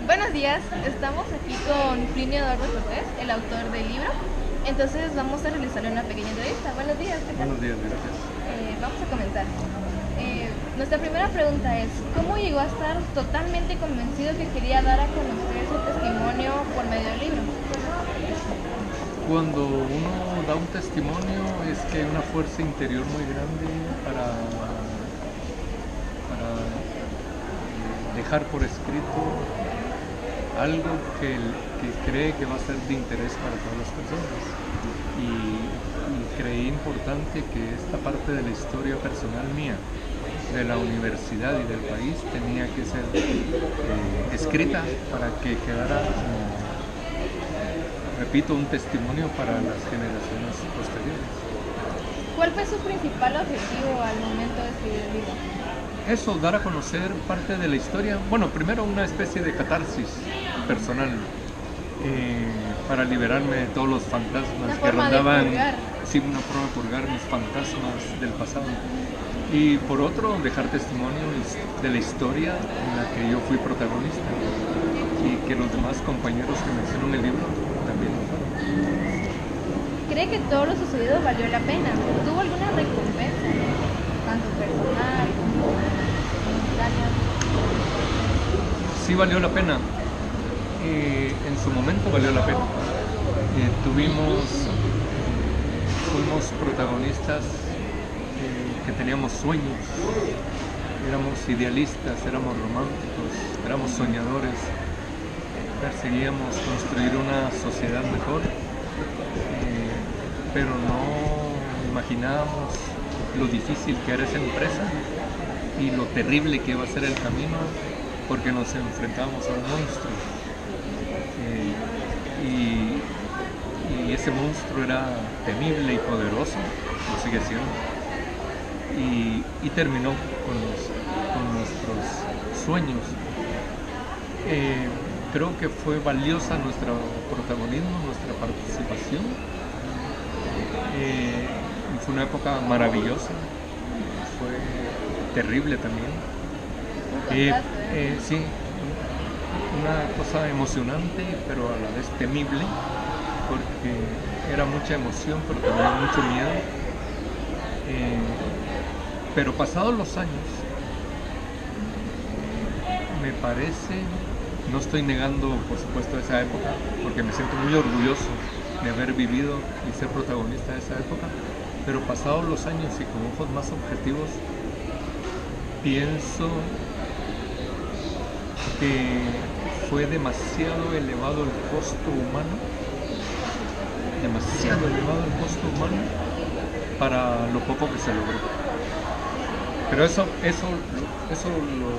Buenos días, estamos aquí con Plinio Eduardo Cortés, el autor del libro. Entonces vamos a realizarle una pequeña entrevista. Buenos días, ¿qué tal? Buenos días, gracias. Vamos a comenzar. Nuestra primera pregunta es, ¿cómo llegó a estar totalmente convencido que quería dar a conocer su testimonio por medio del libro? Cuando uno da un testimonio es que hay una fuerza interior muy grande para dejar por escrito algo que cree que va a ser de interés para todas las personas. Y creí importante que esta parte de la historia personal mía, de la universidad y del país, tenía que ser escrita para que quedara, repito, un testimonio para las generaciones posteriores. ¿Cuál fue su principal objetivo al momento de escribir el libro? Eso, dar a conocer parte de la historia. Bueno, primero una especie de catarsis personal para liberarme de todos los fantasmas que rondaban. Sí, una forma de purgar mis fantasmas del pasado. Y por otro, dejar testimonio de la historia en la que yo fui protagonista y que los demás compañeros que menciono en el libro también lo fueron. ¿Cree que todo lo sucedido valió la pena? ¿Tuvo alguna recompensa, tanto personal como monetaria? Sí valió la pena. En su momento valió la pena. Fuimos protagonistas que teníamos sueños, éramos idealistas, éramos románticos, éramos soñadores, perseguíamos construir una sociedad mejor, pero no imaginábamos lo difícil que era esa empresa y lo terrible que iba a ser el camino, porque nos enfrentábamos a un monstruo. Y ese monstruo era temible y poderoso, lo sigue siendo, y terminó con nuestros sueños. Creo que fue valiosa nuestro protagonismo, nuestra participación. Fue una época maravillosa, fue terrible también. Sí, una cosa emocionante, pero a la vez temible, porque era mucha emoción, pero también mucho miedo. Pero pasados los años, me parece, no estoy negando por supuesto esa época, porque me siento muy orgulloso de haber vivido y ser protagonista de esa época, pero pasados los años y con ojos más objetivos, pienso que fue demasiado elevado el costo humano, para lo poco que se logró. Pero eso lo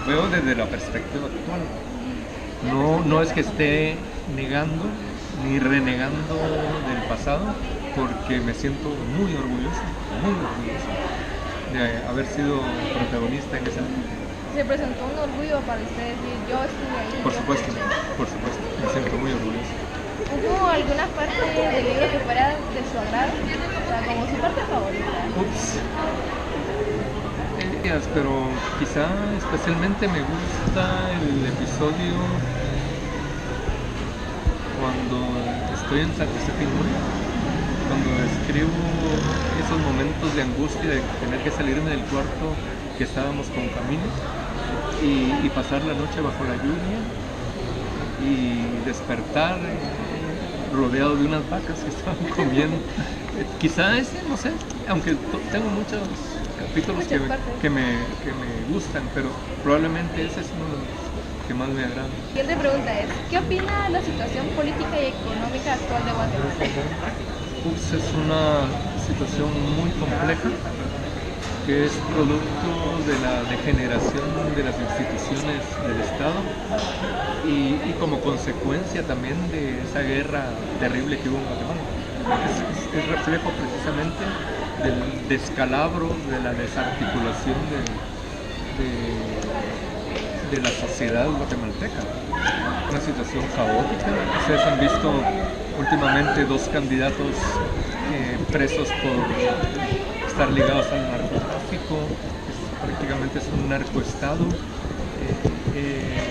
veo desde la perspectiva actual. No es que esté negando ni renegando del pasado, porque me siento muy orgulloso de haber sido protagonista en esa época. ¿Se presentó un orgullo para usted decir, yo estuve ahí? Por supuesto, me siento muy orgulloso. ¿Hubo alguna parte del libro que fuera de su agrado? O sea, como su parte favorita. Pero quizá especialmente me gusta el episodio cuando estoy en San Josefino, cuando describo esos momentos de angustia de tener que salirme del cuarto que estábamos con Camilo y pasar la noche bajo la lluvia y despertar rodeado de unas vacas que estaban comiendo. Quizá ese, no sé, aunque tengo muchos capítulos que me gustan, pero probablemente ese es uno de los que más me agrada. La siguiente pregunta es, ¿qué opina de la situación política y económica actual de Guatemala? Es una situación muy compleja, que es producto de la degeneración de las instituciones del Estado y como consecuencia también de esa guerra terrible que hubo en Guatemala. Es reflejo precisamente del descalabro, de la desarticulación de la sociedad guatemalteca. Una situación caótica. Ustedes han visto últimamente dos candidatos presos por estar ligados al narcotráfico. Prácticamente es un narcoestado.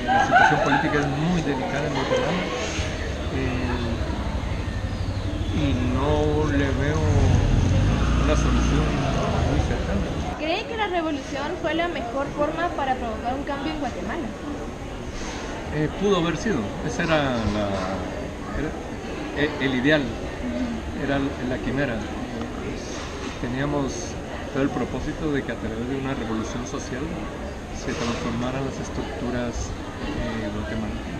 La situación política es muy delicada en Guatemala y no le veo una solución muy cercana. ¿Cree que la revolución fue la mejor forma para provocar un cambio en Guatemala? Pudo haber sido, ese era el ideal, era la quimera. Teníamos todo el propósito de que a través de una revolución social se transformaran las estructuras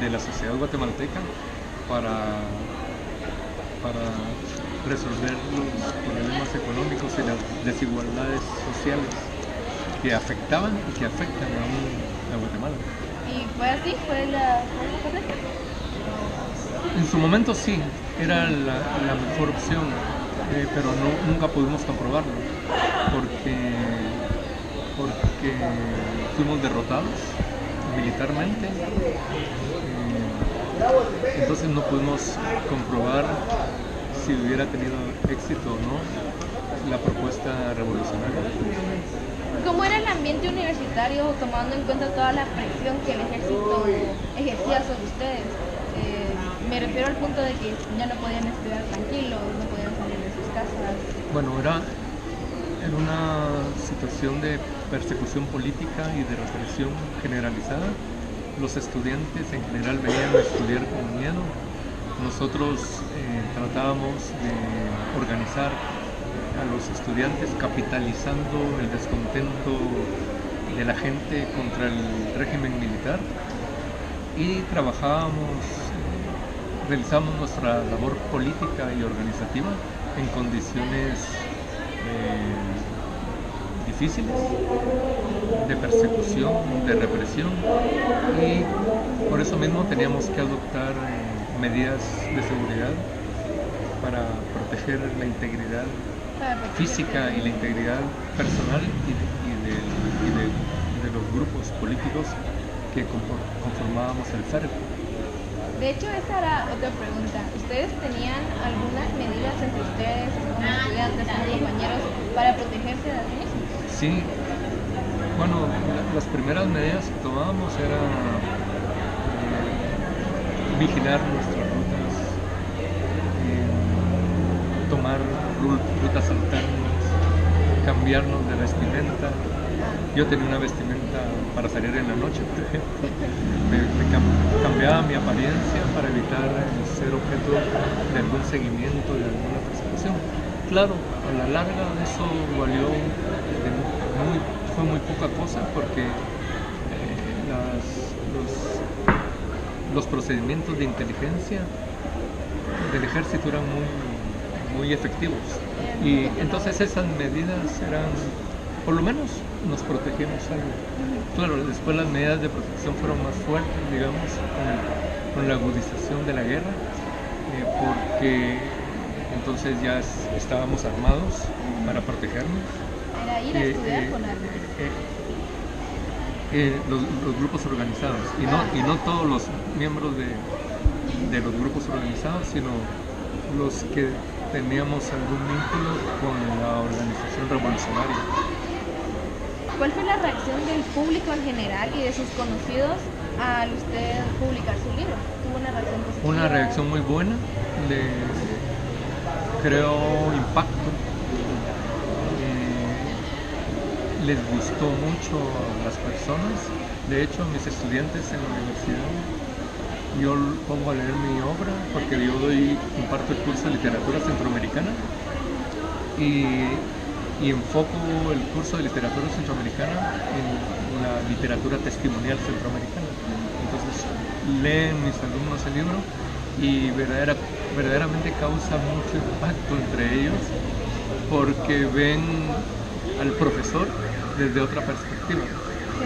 de la sociedad guatemalteca para resolver los problemas económicos y las desigualdades sociales que afectaban y que afectan aún a Guatemala. ¿Y fue así? ¿Fue la forma correcta? En su momento sí, era la mejor opción, pero nunca pudimos comprobarlo porque fuimos derrotados militarmente, entonces no pudimos comprobar si hubiera tenido éxito o no la propuesta revolucionaria. ¿Cómo era el ambiente universitario tomando en cuenta toda la presión que el ejército ejercía sobre ustedes? Me refiero al punto de que ya no podían estudiar tranquilos, no podían salir de sus casas. Bueno, era una situación de persecución política y de represión generalizada. Los estudiantes en general venían a estudiar con miedo. Nosotros tratábamos de organizar a los estudiantes capitalizando el descontento de la gente contra el régimen militar y realizábamos nuestra labor política y organizativa en condiciones difíciles, de persecución, de represión, y por eso mismo teníamos que adoptar medidas de seguridad para proteger la integridad física y la integridad personal y de los grupos políticos que conformábamos el CERP. De hecho, esa era otra pregunta. ¿Ustedes tenían algunas medidas entre ustedes, como estudiantes, como compañeros, para protegerse de sí mismos? Sí, bueno, las primeras medidas que tomábamos era vigilar nuestras rutas, tomar rutas alternas, cambiarnos de vestimenta. Yo tenía una vestimenta para salir en la noche, por ejemplo. Cambiaba mi apariencia para evitar ser objeto de algún seguimiento, de alguna persecución. Claro, a la larga eso valió, fue muy poca cosa porque los procedimientos de inteligencia del ejército eran muy efectivos. Y entonces esas medidas eran, por lo menos nos protegimos algo. Claro, después las medidas de protección fueron más fuertes, digamos, con la agudización de la guerra, porque entonces ya estábamos armados para protegernos. Era ir a estudiar con armas. Los grupos organizados, y no todos los miembros de los grupos organizados, sino los que teníamos algún vínculo con la organización revolucionaria. ¿Cuál fue la reacción del público en general y de sus conocidos al usted publicar su libro? ¿Tuvo una reacción positiva? Una reacción muy buena, creó impacto, les gustó mucho a las personas. De hecho, mis estudiantes en la universidad, yo pongo a leer mi obra porque yo imparto el curso de literatura centroamericana y enfoco el curso de literatura centroamericana en la literatura testimonial centroamericana. Entonces leen mis alumnos el libro y verdaderamente causa mucho impacto entre ellos porque ven al profesor desde otra perspectiva,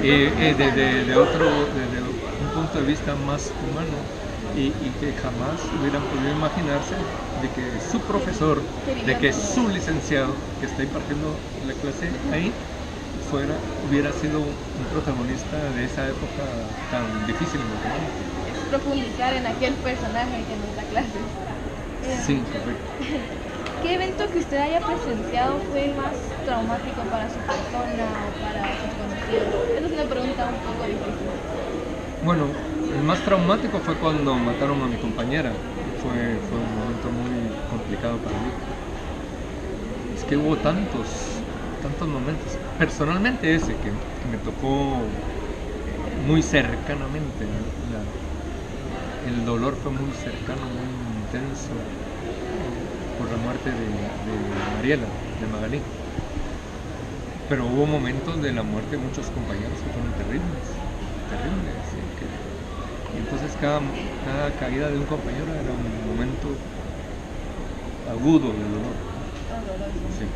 desde un punto de vista más humano, y que jamás hubieran podido imaginarse de que su profesor, de que su licenciado que está impartiendo la clase ahí hubiera sido un protagonista de esa época tan difícil en Guatemala. Es profundizar en aquel personaje que nos da clases. Sí, correcto. ¿Qué evento que usted haya presenciado fue el más traumático para su persona o para sus conocidos? Esa es una pregunta un poco difícil. Bueno, el más traumático fue cuando mataron a mi compañera. Fue un momento muy complicado para mí. Es que hubo tantos momentos. Personalmente ese que me tocó muy cercanamente. El dolor fue muy cercano, muy intenso por la muerte de Mariela, de Magalí. Pero hubo momentos de la muerte de muchos compañeros que fueron terribles. Y entonces cada caída de un compañero era un momento agudo de dolor. Doloroso. Sí,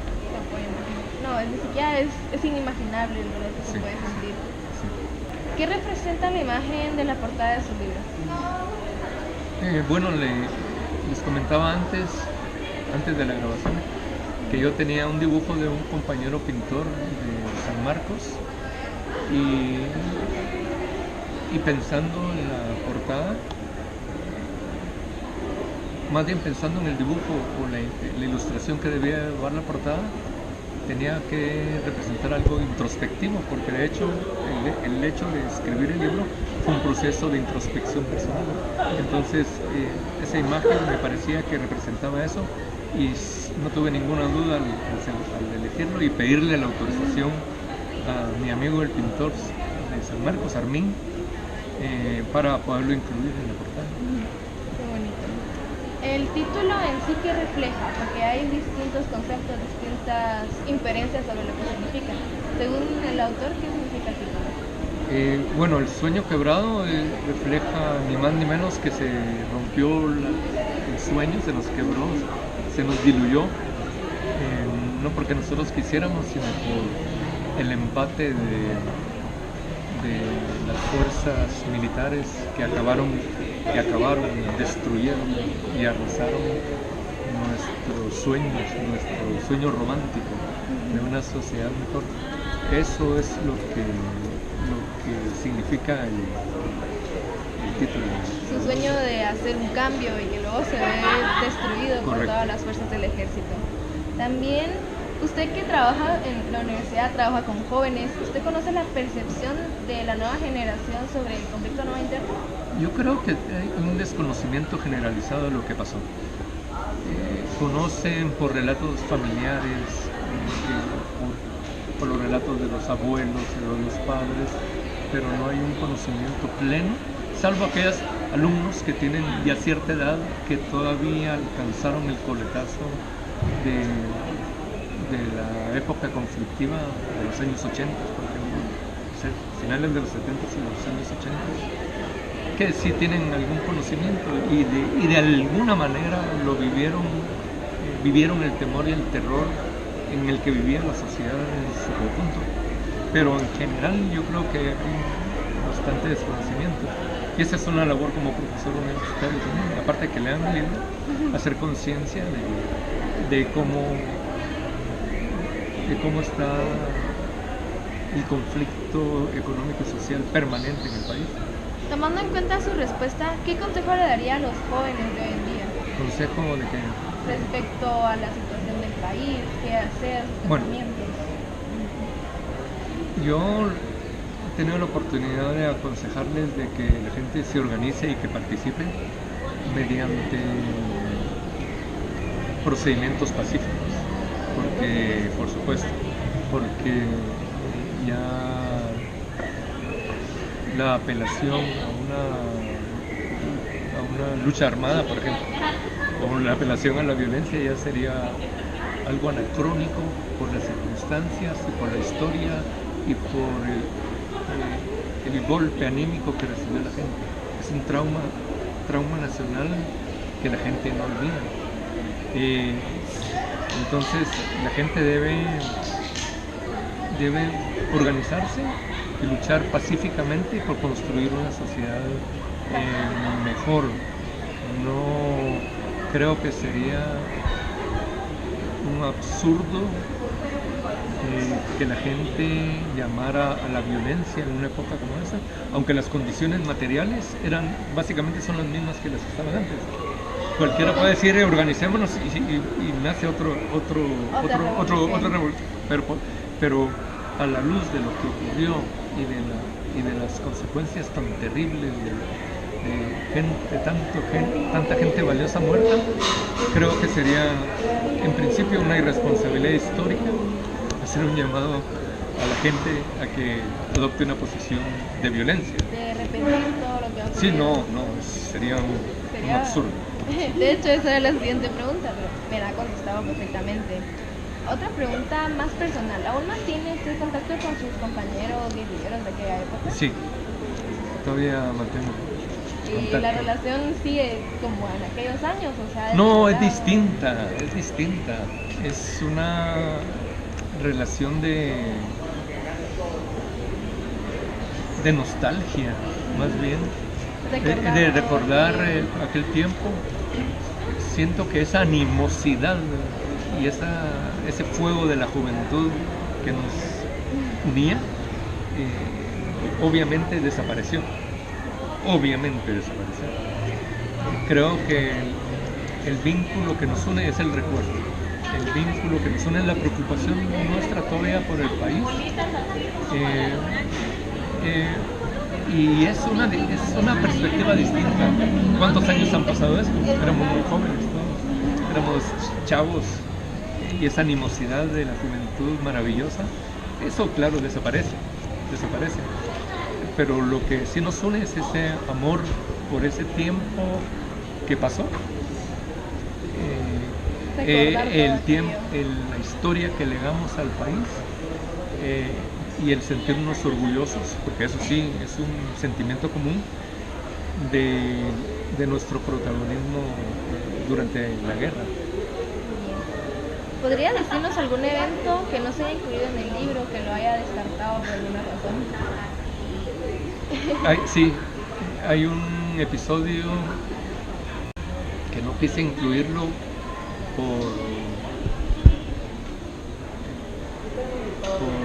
No, ni siquiera es inimaginable el dolor que se sí, puede sentir. sí. ¿Qué representa la imagen de la portada de su libro? Bueno, les comentaba antes de la grabación, que yo tenía un dibujo de un compañero pintor de San Marcos y pensando en la portada, más bien pensando en el dibujo o la ilustración que debía llevar la portada, tenía que representar algo introspectivo, porque de hecho el hecho de escribir el libro fue un proceso de introspección personal. Entonces esa imagen me parecía que representaba eso y no tuve ninguna duda al elegirlo y pedirle la autorización a mi amigo el pintor de San Marcos, Armín, para poderlo incluir en la portada. Qué bonito. El título en sí, ¿qué refleja? Porque hay distintos conceptos, distintas inferencias sobre lo que significa. Según el autor, ¿qué significa el título? Bueno, el sueño quebrado refleja ni más ni menos que se rompió el sueño, se nos quebró, se nos diluyó, no porque nosotros quisiéramos, sino por el empate de las fuerzas militares que acabaron, destruyeron y arrasaron nuestro sueño romántico de una sociedad mejor. Eso es lo que significa el título. Su sueño de hacer un cambio y que luego se ve destruido por todas las fuerzas del ejército. También, usted que trabaja en la universidad, trabaja con jóvenes, ¿usted conoce la percepción de la nueva generación sobre el conflicto armado interno? Yo creo que hay un desconocimiento generalizado de lo que pasó. Conocen por relatos familiares, por los relatos de los abuelos, de los padres, pero no hay un conocimiento pleno, salvo aquellos alumnos que tienen ya cierta edad, que todavía alcanzaron el coletazo de la época conflictiva de los años 80, por ejemplo, finales de los 70 y los años 80, que sí tienen algún conocimiento y de alguna manera lo vivieron el temor y el terror en el que vivía la sociedad en su conjunto. Pero en general yo creo que hay bastante desconocimiento. Y esa es una labor como profesor universitario también, aparte de que lean el libro, hacer conciencia de cómo está el conflicto económico y social permanente en el país. Tomando en cuenta su respuesta, ¿qué consejo le daría a los jóvenes de hoy en día? ¿Consejo de qué? Respecto a la situación del país, qué hacer, sus pensamientos. Yo he tenido la oportunidad de aconsejarles de que la gente se organice y que participe mediante procedimientos pacíficos, porque, por supuesto, porque ya la apelación a una lucha armada, por ejemplo, o la apelación a la violencia ya sería algo anacrónico por las circunstancias y por la historia y por el golpe anímico que recibió la gente. Es un trauma nacional que la gente no olvida. Entonces la gente debe organizarse y luchar pacíficamente por construir una sociedad mejor. No creo que sería un absurdo que la gente llamara a la violencia en una época como esa, aunque las condiciones materiales básicamente son las mismas que las que estaban antes. Cualquiera puede decir organicémonos y nace otra revolución, pero a la luz de lo que ocurrió y y de las consecuencias tan terribles tanta gente valiosa muerta, creo que sería en principio una irresponsabilidad histórica hacer un llamado a la gente a que adopte una posición de violencia. De arrepentir todo lo que ha ocurrido. Sí, no, sería un absurdo. De hecho, esa era la siguiente pregunta, pero me la ha contestado perfectamente. Otra pregunta más personal. ¿Aún mantiene usted contacto con sus compañeros guerrilleros de aquella época? Sí, todavía mantengo ¿Y contacto. la relación sigue como en aquellos años? O sea, No, es distinta. Es una relación de nostalgia, más bien, de recordar aquel tiempo. Siento que esa animosidad y ese fuego de la juventud que nos unía, obviamente desapareció. Creo que el vínculo que nos une es el recuerdo. El vínculo que nos une es la preocupación nuestra todavía por el país. Y es una perspectiva distinta. ¿Cuántos años han pasado de esto? Éramos muy jóvenes todos, éramos chavos, y esa animosidad de la juventud maravillosa, eso claro desaparece. Pero lo que sí nos une es ese amor por ese tiempo que pasó, la historia que legamos al país, y el sentirnos orgullosos, porque eso sí es un sentimiento común de nuestro protagonismo durante la guerra. ¿Podría decirnos algún evento que no se haya incluido en el libro, que lo haya descartado por alguna razón? Sí, hay un episodio que no quise incluirlo por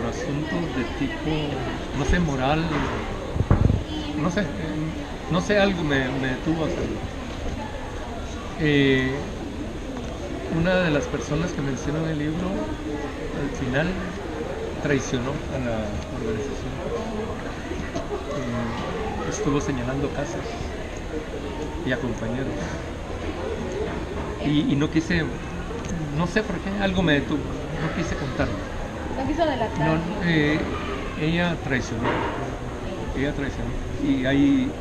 asuntos de tipo, no sé, moral, no sé, algo me detuvo a hacerlo. Una de las personas que menciono en el libro, al final, traicionó a la organización. Estuvo señalando casas y a compañeros. Y no quise, no sé por qué, algo me detuvo, no quise contarlo. No quiso delatar. No, ella traicionó. Y ahí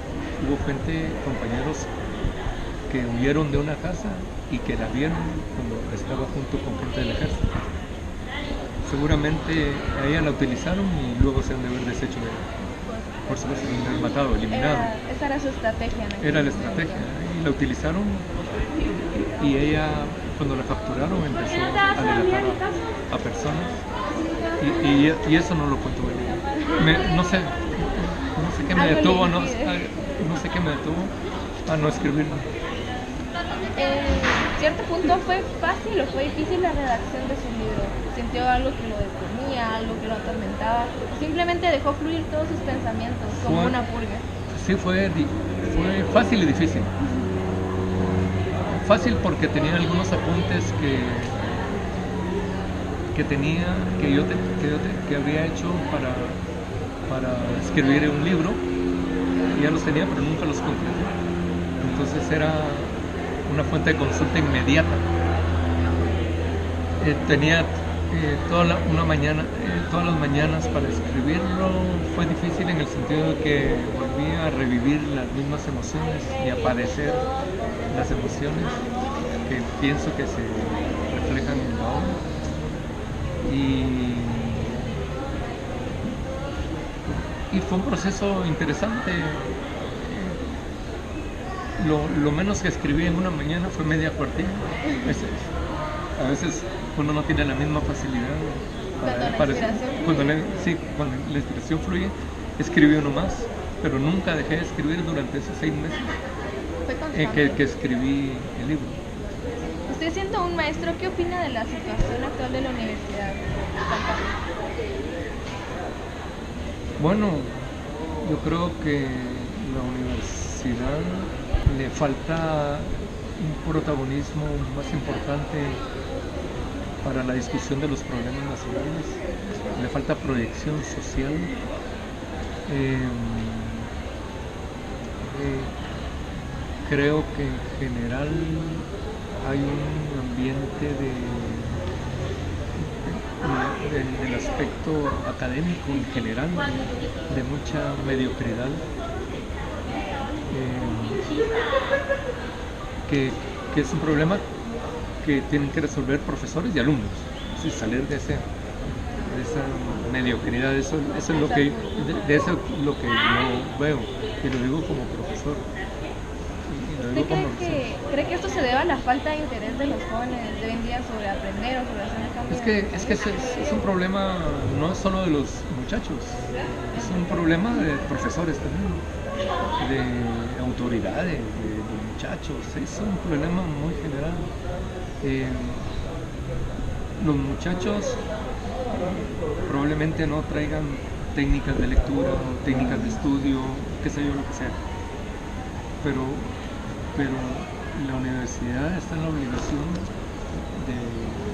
hubo gente, compañeros, que huyeron de una casa y que la vieron cuando estaba junto con gente del ejército. Seguramente a ella la utilizaron y luego se han de haber deshecho de ella. Por supuesto, se han matado, eliminado. Esa era su estrategia, ¿no? Era la estrategia. Y la utilizaron y ella, cuando la capturaron, empezó a delatar a personas. Y eso no lo cuento bien. No sé qué me detuvo, no sé qué me detuvo a no escribirlo. En cierto punto, ¿fue fácil o fue difícil la redacción de su libro? ¿Sintió algo que lo detenía, algo que lo atormentaba? ¿Simplemente dejó fluir todos sus pensamientos como una purga? Sí, fue fácil y difícil. Fácil porque tenía algunos apuntes que había hecho para escribir un libro, y ya los tenía, pero nunca los concreté. Entonces era una fuente de consulta inmediata. Tenía todas las mañanas para escribirlo. Fue difícil en el sentido de que volvía a revivir las mismas emociones y a padecer las emociones que pienso que se reflejan en la obra. Y fue un proceso interesante. Lo menos que escribí en una mañana fue media cuartilla. A veces uno no tiene la misma facilidad cuando la inspiración fluye, escribí uno más, pero nunca dejé de escribir durante esos 6 meses que escribí el libro. Usted, siendo un maestro, ¿qué opina de la situación actual de la universidad? Bueno, yo creo que la universidad le falta un protagonismo más importante para la discusión de los problemas nacionales, le falta proyección social, Creo que en general hay un ambiente del aspecto académico en general, de mucha mediocridad, que es un problema que tienen que resolver profesores y alumnos, es decir, salir de esa mediocridad. Eso es lo que, de eso es lo que yo veo, y lo digo como profesor. ¿Usted cree que esto se debe a la falta de interés de los jóvenes de hoy en día sobre aprender o sobre hacer el cambio? Es que es un problema no solo de los muchachos, es un problema de profesores también, de autoridades, de muchachos, es un problema muy general. Los muchachos probablemente no traigan técnicas de lectura, técnicas de estudio, qué sé yo, lo que sea, pero la universidad está en la obligación de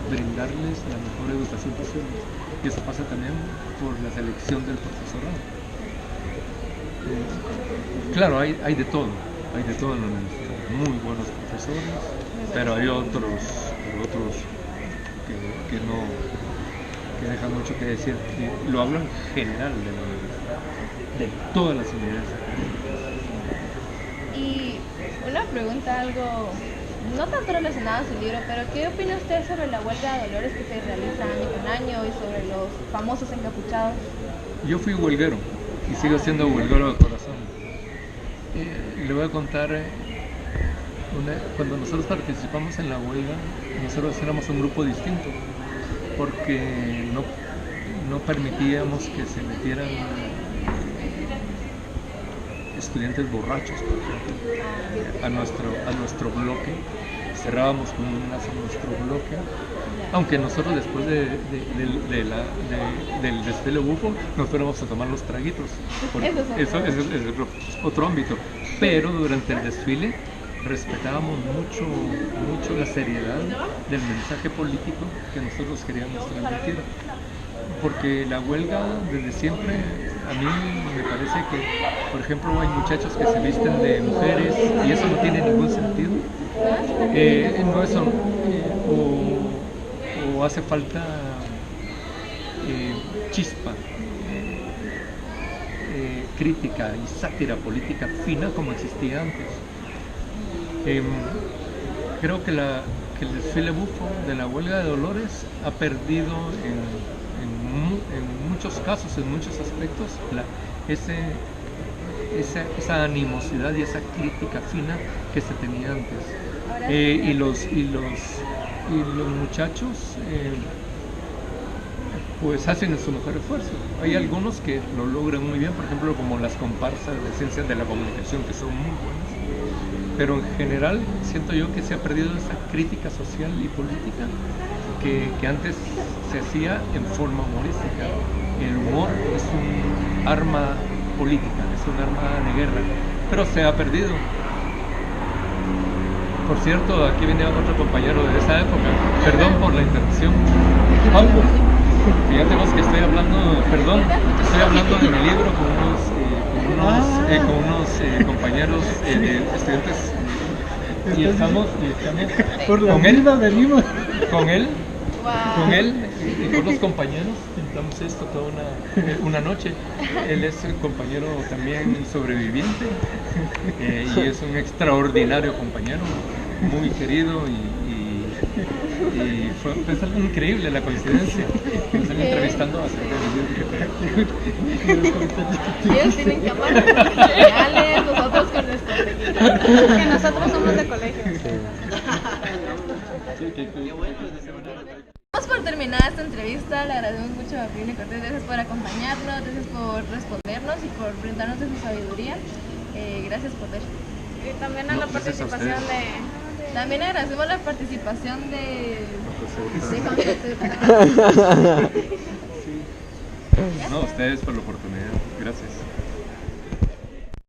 brindarles la mejor educación posible, y eso pasa también por la selección del profesorado. Claro, hay de todo en la universidad, muy buenos profesores, pero hay otros que dejan mucho que decir. Y lo hablo en general de la universidad, de todas las universidades. Y una pregunta algo no tanto relacionada a su libro, pero ¿qué opina usted sobre la huelga de dolores que se realiza año con año y sobre los famosos encapuchados? Yo fui huelguero y sigo siendo huelguero de corazón. Le voy a contar, cuando nosotros participamos en la huelga, nosotros éramos un grupo distinto, porque no permitíamos que se metieran estudiantes borrachos, por ejemplo, a nuestro bloque. Cerrábamos con un lazo nuestro bloque, aunque nosotros después del desfile bufo nos fuéramos a tomar los traguitos, eso es otro ámbito, pero durante el desfile respetábamos mucho la seriedad del mensaje político que nosotros queríamos transmitir, porque la huelga desde siempre, a mí me parece que, por ejemplo, hay muchachos que se visten de mujeres y eso no tiene ningún sentido. No eso, o hace falta chispa, crítica y sátira política fina como existía antes. Creo que el desfile bufo de la huelga de Dolores ha perdido en muchos casos, en muchos aspectos, esa animosidad y esa crítica fina que se tenía antes. Y los muchachos pues hacen su mejor esfuerzo. Hay algunos que lo logran muy bien, por ejemplo, como las comparsas de ciencias de la comunicación, que son muy buenas. Pero en general siento yo que se ha perdido esa crítica social y política que antes se hacía en forma humorística. El humor es un arma política, es un arma de guerra, pero se ha perdido. Por cierto, aquí viene otro compañero de esa época. Perdón por la interrupción. Pablo, fíjate vos que estoy hablando de mi libro con unos compañeros estudiantes y estamos por la con vida venimos con él y con los compañeros pintamos esto toda una noche. Él es el compañero también sobreviviente y es un extraordinario compañero, muy querido y fue algo increíble la coincidencia. Me están entrevistando acerca del libro. Ellos tienen cámaras profesionales, nosotros con nuestros seguidores, que nosotros somos de colegio. Vamos por terminada esta entrevista, le agradecemos mucho a Pili Cortés, gracias por acompañarnos, gracias por respondernos y por brindarnos de su sabiduría. Gracias por ver. Y también a la participación de... También agradecemos la participación de No, ustedes por la oportunidad. Gracias.